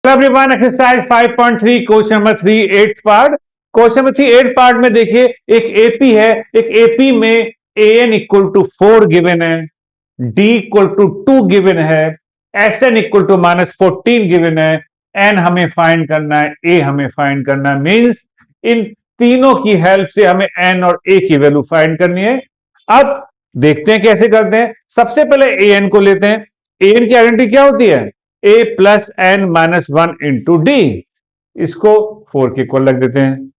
Hello everyone, exercise 5.3 question number 3 8th part. Question number 3 8th part में देखिए, एक AP है। एक एपी में an इक्वल टू 4 गिवन है, d इक्वल टू 2 गिवन है, sn इक्वल टू -14 गिवन है, n हमें फाइंड करना है, a हमें फाइंड करना है। मींस इन तीनों की हेल्प से हमें n और a की वैल्यू फाइंड करनी है। अब देखते हैं कैसे करते हैं। सबसे पहले an को लेते हैं। an की आइडेंटिटी क्या होती है? a plus n minus one into d. इसको 4 के इक्वल रख देते हैं।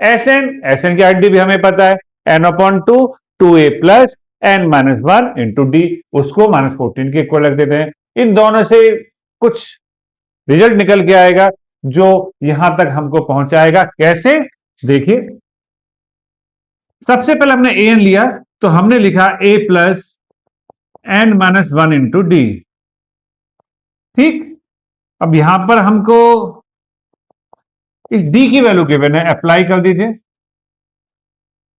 एस एन की आइडेंटिटी भी हमें पता है, n upon two, 2a plus n minus one into d. उसको -14 के इक्वल रख देते हैं। इन दोनों से कुछ रिजल्ट निकल के आएगा जो यहां तक हमको पहुंचाएगा। कैसे? देखिए, सबसे पहले हमने ए एन लिया, तो हमने लिखा a plus n minus one into d. ठीक, अब यहां पर हमको इस डी की वैल्यू गिवन है, अप्लाई कर दीजिए।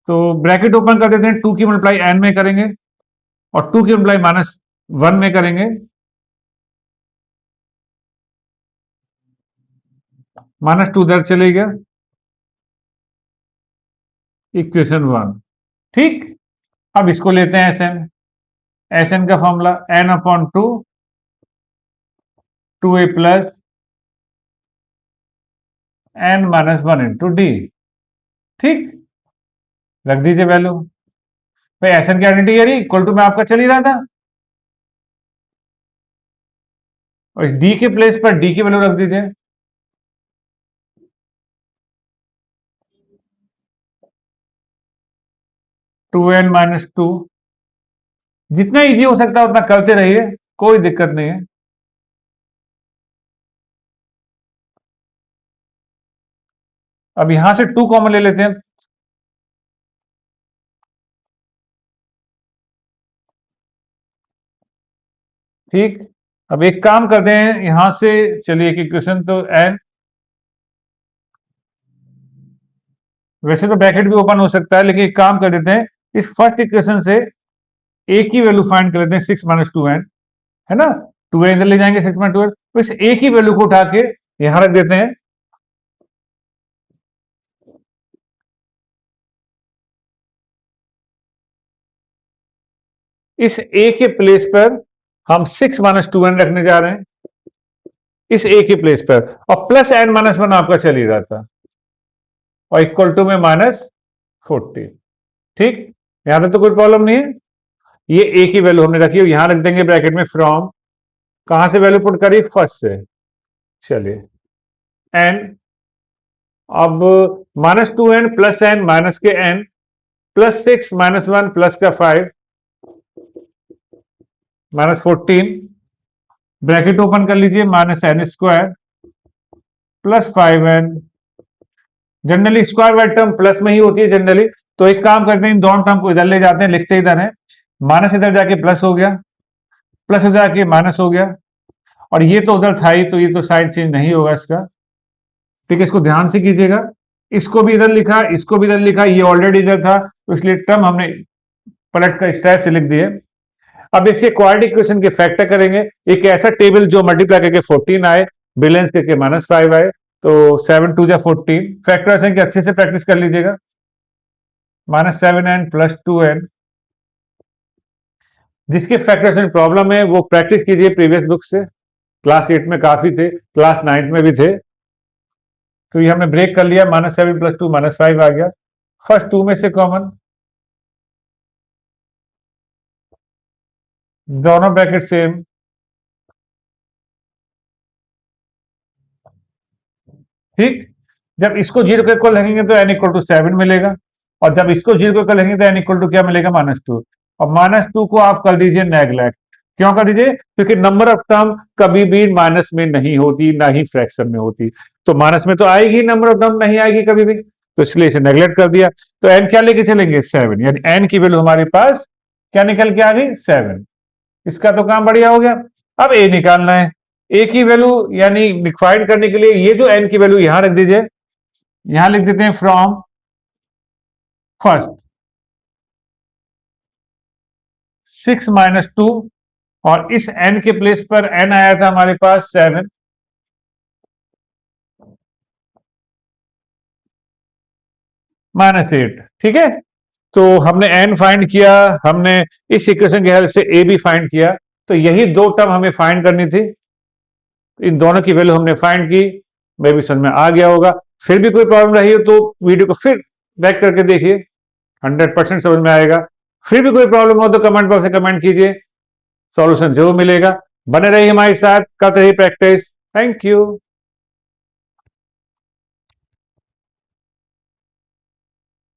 तो ब्रैकेट ओपन कर देते हैं, 2 की मल्टीप्लाई एन में करेंगे और 2 की मल्टीप्लाई -1 में करेंगे। -2 इधर चले गया, इक्वेशन 1। ठीक, अब इसको लेते हैं एसएन। एसएन का formula n upon two, 2a plus n minus one into d. ठीक, रख दीजिए वैल्यू। भाई एसएन की आइडेंटिटी यानी इक्वल टू में आपका चल ही रहा था, और इस डी के प्लेस पर डी की वैल्यू रख दीजिए। Two n minus two. जितना इजी हो सकता है उतना करते रहिए, कोई दिक्कत नहीं है। अब यहां से 2 कॉमन ले लेते हैं। ठीक, अब एक काम करते हैं, यहां से चलिए एक इक्वेशन तो एन, वैसे तो ब्रैकेट भी ओपन हो सकता है, लेकिन एक काम कर देते हैं, इस फर्स्ट इक्वेशन से ए की वैल्यू फाइंड कर लेते हैं, 6 माइनस टू एन, है ना। 2 इधर ले जाएंगे, 6 माइनस टू एन, तो इस ए की वैल्यू को उठा के यहां रख देते हैं। इस ए के प्लेस पर हम 6 माइनस टू एन रखने जा रहे हैं, इस ए के प्लेस पर, और प्लस एन माइनस वन आपका चल ही रहा था, और इक्वल टू में -14। ठीक, यहां तक तो कोई प्रॉब्लम नहीं है। ये ए की वैल्यू हमने रखी है, यहां रख देंगे ब्रैकेट में फ्रॉम, कहां से वैल्यू पुट करी? फर्स्ट से। चलिए, एन, अब -2n प्लस एन माइनस के n plus 6 minus one plus का 5 -14, ब्रैकेट ओपन कर लीजिए, -n² plus 5n। Generally square wide term plus में ही होती है जनरली, तो एक काम करते हैं, इन दोनों टर्म को इधर ले जाते हैं, लिखते इधर है, माइनस इधर जाके प्लस हो गया, प्लस इधर जाके माइनस हो गया, और ये तो उधर था ही, तो ये तो साइड चेंज नहीं होगा इसका। ठीक है, इसको ध्यान से कीजिएगा। इसको भी इधर लिखा, इसको भी इधर लिखा, ये ऑलरेडी इधर था, तो इसलिए टर्म हमने पलट कर इस टाइप से लिख दिए। अब इसके क्वाड्रेटिक इक्वेशन के फैक्टर करेंगे, एक ऐसा टेबल जो मल्टीप्लाई करके 14 आए, बैलेंस करके -5 आए, तो 7 2 जा 14, फैक्टराइजेशन की अच्छे से प्रैक्टिस कर लीजिएगा। -7n प्लस 2n, जिसके फैक्टराइजेशन प्रॉब्लम है वो प्रैक्टिस कीजिए प्रीवियस बुक से, क्लास 8 में काफी थे, क्लास 9 में भी थे। तो ये हमने ब्रेक कर लिया, -7 प्लस 2 -5 आ गया, फर्स्ट 2 में से कॉमन, दोनों ब्रैकेट सेम। ठीक, जब इसको 0 के इक्वल रखेंगे तो n इक्वल टू 7 मिलेगा, और जब इसको 0 के इक्वल रखेंगे तो n इक्वल टू क्या मिलेगा? -2। और -2 को आप कर दीजिए नेग्लेक्ट। क्यों कर दीजिए? क्योंकि नंबर ऑफ टर्म कभी भी माइनस में नहीं होती, ना ही फ्रैक्शन में होती, तो माइनस में तो आएगी, नंबर ऑफ टर्म नहीं आएगी कभी भी, तो इसलिए इसे नेग्लेक्ट कर दिया। तो n क्या लेके चलेंगे? 7, यानी n की वैल्यू हमारे पास क्या निकल के आ गई? 7। इसका तो काम बढ़िया हो गया। अब a निकालना है, a की वैल्यू यानी फाइंड करने के लिए ये जो n की वैल्यू यहां रख दीजिए, यहां लिख देते हैं फ्रॉम फर्स्ट 6 माइनस 2, और इस n के प्लेस पर n आया था हमारे पास 7, -8। ठीक है, तो हमने n फाइंड किया, हमने इस इक्वेशन की हेल्प से a भी फाइंड किया। तो यही दो टर्म हमें फाइंड करनी थी, इन दोनों की वैल्यू हमने फाइंड की। मैं भी समझ में आ गया होगा। फिर भी कोई प्रॉब्लम रही हो तो वीडियो को फिर बैक करके देखिए, 100% समझ में आएगा। फिर भी कोई प्रॉब्लम हो तो कमेंट बॉक्स में कमेंट कीजिए, सॉल्यूशन जरूर मिलेगा। बने रहिए हमारे साथ, करते रहिए प्रैक्टिस। Thank you.